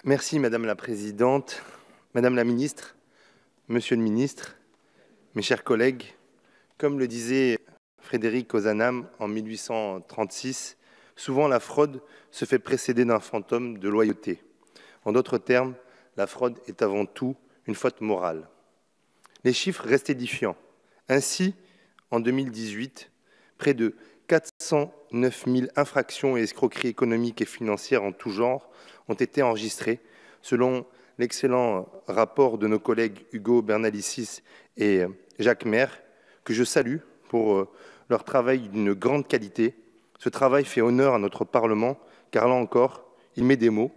Merci Madame la Présidente, Madame la Ministre, Monsieur le Ministre, mes chers collègues. Comme le disait Frédéric Ozanam en 1836, souvent la fraude se fait précéder d'un fantôme de loyauté. En d'autres termes, la fraude est avant tout une faute morale. Les chiffres restent édifiants. Ainsi, en 2018, près de 409 000 infractions et escroqueries économiques et financières en tout genre ont été enregistrées, selon l'excellent rapport de nos collègues Hugo Bernalicis et Jacques Maire, que je salue pour leur travail d'une grande qualité. Ce travail fait honneur à notre Parlement, car là encore, il met des mots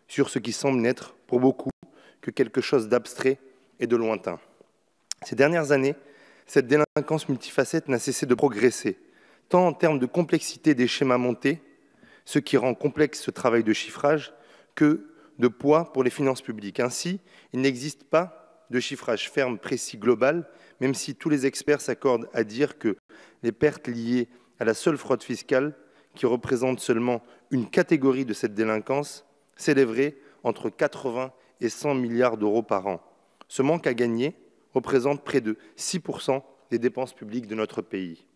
sur ce qui semble n'être, pour beaucoup, que quelque chose d'abstrait et de lointain. Ces dernières années, cette délinquance multifacette n'a cessé de progresser, tant en termes de complexité des schémas montés, ce qui rend complexe ce travail de chiffrage, que de poids pour les finances publiques. Ainsi, il n'existe pas de chiffrage ferme, précis, global, même si tous les experts s'accordent à dire que les pertes liées à la seule fraude fiscale, qui représente seulement une catégorie de cette délinquance, s'élèveraient entre 80 et 100 milliards d'euros par an. Ce manque à gagner représente près de 6% des dépenses publiques de notre pays.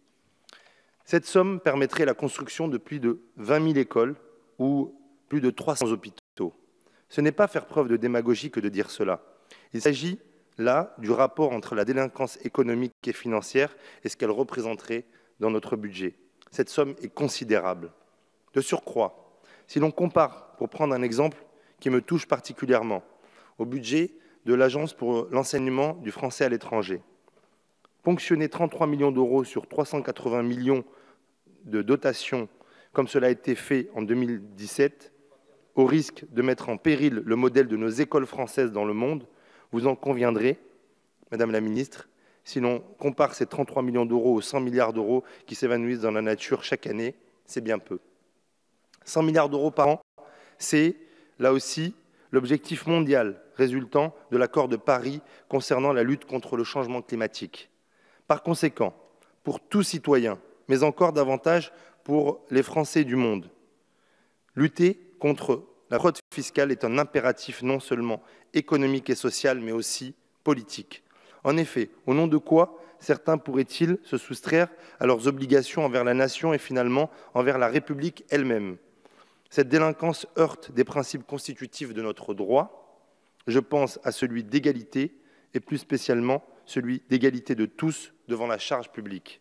Cette somme permettrait la construction de plus de 20 000 écoles ou plus de 300 hôpitaux. Ce n'est pas faire preuve de démagogie que de dire cela. Il s'agit là du rapport entre la délinquance économique et financière et ce qu'elle représenterait dans notre budget. Cette somme est considérable. De surcroît, si l'on compare, pour prendre un exemple qui me touche particulièrement, au budget de l'Agence pour l'enseignement du français à l'étranger, ponctionner 33 millions d'euros sur 380 millions de dotations, comme cela a été fait en 2017, au risque de mettre en péril le modèle de nos écoles françaises dans le monde, vous en conviendrez, Madame la Ministre, si l'on compare ces 33 millions d'euros aux 100 milliards d'euros qui s'évanouissent dans la nature chaque année, c'est bien peu. 100 milliards d'euros par an, c'est là aussi l'objectif mondial résultant de l'accord de Paris concernant la lutte contre le changement climatique. Par conséquent, pour tout citoyen, mais encore davantage pour les Français du monde, lutter contre la fraude fiscale est un impératif non seulement économique et social, mais aussi politique. En effet, au nom de quoi certains pourraient-ils se soustraire à leurs obligations envers la nation et finalement envers la République elle-même? Cette délinquance heurte des principes constitutifs de notre droit. Je pense à celui d'égalité et plus spécialement celui d'égalité de tous devant la charge publique.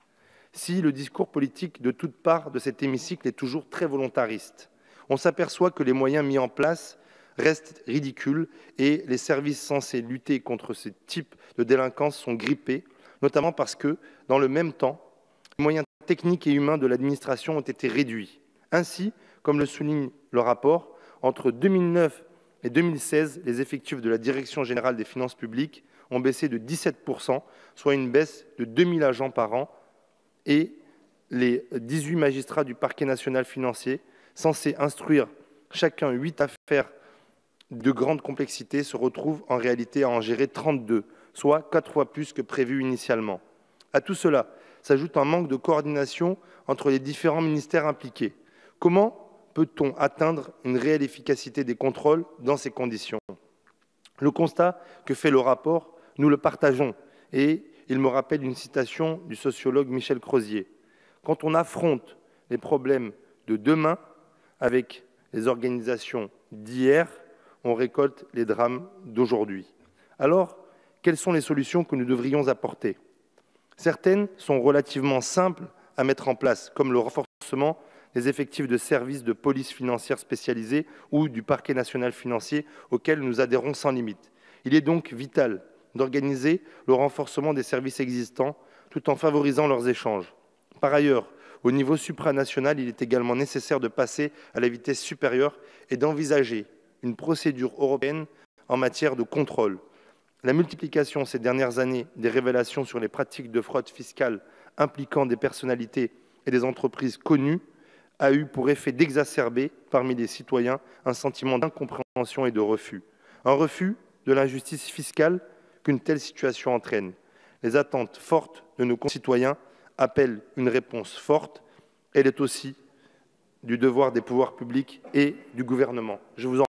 Si le discours politique de toutes parts de cet hémicycle est toujours très volontariste, on s'aperçoit que les moyens mis en place restent ridicules et les services censés lutter contre ce type de délinquance sont grippés, notamment parce que, dans le même temps, les moyens techniques et humains de l'administration ont été réduits. Ainsi, comme le souligne le rapport, entre 2009 et 2016, les effectifs de la Direction générale des finances publiques ont baissé de 17%, soit une baisse de 2000 agents par an, et les 18 magistrats du parquet national financier, censés instruire chacun 8 affaires de grande complexité, se retrouvent en réalité à en gérer 32, soit 4 fois plus que prévu initialement. À tout cela s'ajoute un manque de coordination entre les différents ministères impliqués. Comment peut-on atteindre une réelle efficacité des contrôles dans ces conditions? Le constat que fait le rapport, nous le partageons, et il me rappelle une citation du sociologue Michel Crozier. Quand on affronte les problèmes de demain avec les organisations d'hier, on récolte les drames d'aujourd'hui. Alors, quelles sont les solutions que nous devrions apporter? Certaines sont relativement simples à mettre en place, comme le renforcement des effectifs de services de police financière spécialisés ou du parquet national financier auxquels nous adhérons sans limite. Il est donc vital d'organiser le renforcement des services existants tout en favorisant leurs échanges. Par ailleurs, au niveau supranational, il est également nécessaire de passer à la vitesse supérieure et d'envisager une procédure européenne en matière de contrôle. La multiplication ces dernières années des révélations sur les pratiques de fraude fiscale impliquant des personnalités et des entreprises connues a eu pour effet d'exacerber parmi les citoyens un sentiment d'incompréhension et de refus. Un refus de l'injustice fiscale qu'une telle situation entraîne. Les attentes fortes de nos concitoyens appellent une réponse forte. Elle est aussi du devoir des pouvoirs publics et du gouvernement. Je vous en